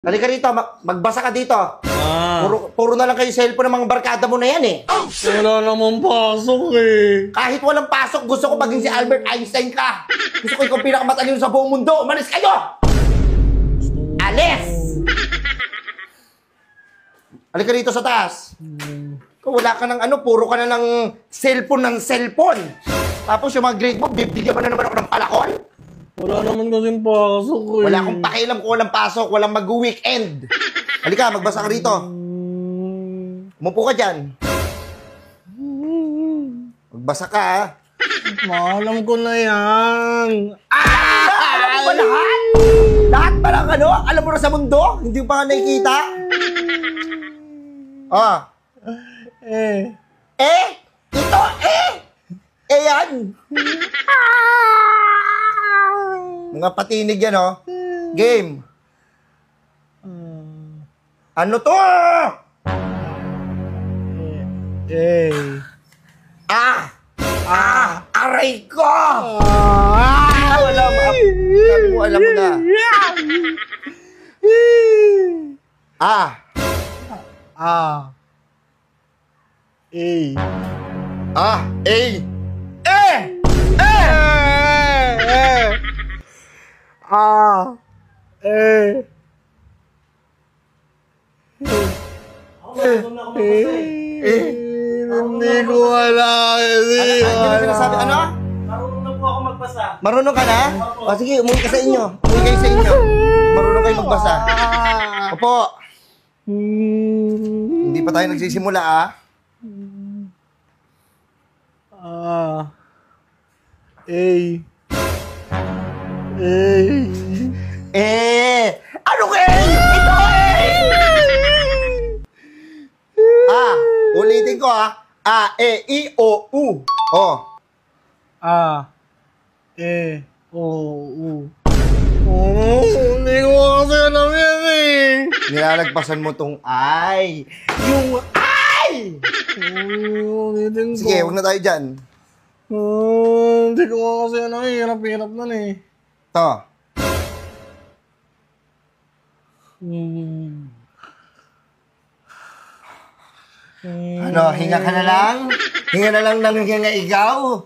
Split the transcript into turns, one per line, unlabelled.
Halika rito, magbasa ka dito. Puro na lang kayo cellphone ng mga barkada mo na yan eh.
Wala namang pasok eh.
Kahit walang pasok, gusto ko maging si Albert Einstein ka. Gusto ko ikaw pinakamatalino sa buong mundo. Umalis kayo! Alis! Halika rito sa taas. Kung wala ka ng ano, puro ka na ng cellphone. Tapos yung mga grade mo, bibigyan mo na naman ako ng palakol.
Wala naman kasing pasok eh.
Wala akong pakialam kung walang pasok, walang mag-weekend. Halika, magbasa ka rito. Umupo ka dyan. Magbasa ka, ha?
Maalam ko na yan.
Alam mo ba lahat? Lahat pa lang ano? Alam mo na sa mundo? Hindi mo pa nga nakikita? Ito, yan. Mga patinig yan, oh. Game. Ano to? Aray ko! Wala mo. Sabi mo, alam mo na.
Hindi ko alam.
Sinasabi, ano?
Marunong na po ako magbasa.
Marunong ka na? O sige, umuwi ka sa inyo. Umuwi kayo sa inyo. Marunong kayo magbasa. Opo. Hindi pa tayo nagsisimula, ah. Ano ka Ito ulitin ko, ah. I, O, U. Oh.
Hindi ko kasi alam yan eh.
Nilalagpasan mo tong I. Yung I!
Ulitin ko.
Sige, huwag na tayo dyan.
Hindi ko kasi alam eh. Hirap-hirap nun eh.
To. Ano, hinga ka na lang? Hinga na lang ng hinga ikaw?